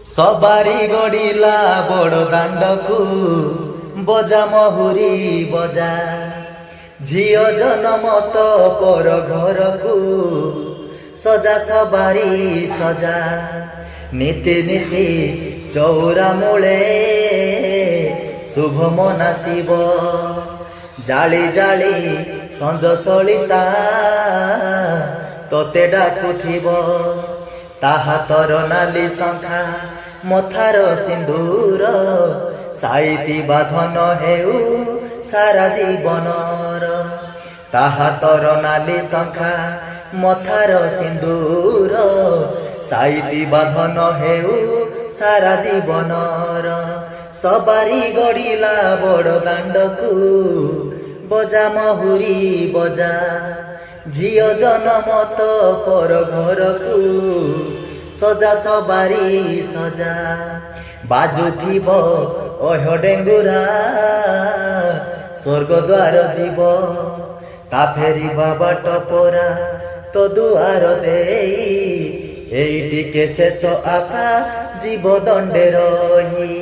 সবারি গড়িলা বড় দাণ্ডকু বজা মহুরি বজা ঝিও জনমত পর ঘরকু সজা সবারি সজা নীতি নীতি চৌরা মূলে শুভ মনাসিব জালি জালি সঞ্জ সলিতা তোতে ডাকুথিব তাহা তর নালি শঙ্খা মথার সিন্দুর সাইতি বাঁধন হেউ সারা জীবনর তাহা তর নালি শঙ্খা মথার সিন্দুর সাইতি বাঁধন হেউ সারা জীবনর সবারি গড়িলা বড় দাণ্ডকু বজা মহুরি বজা ঝিও জনমত পর ঘরকু সজা সবারি সজা বাজুথিব অহ ডেঙ্গুরা স্বর্গ দ্বার জীব তা ফেরিবা বাট পরা তো দুয়ার দেই এইটিকে শেষ আশা জীব দণ্ডে রহি।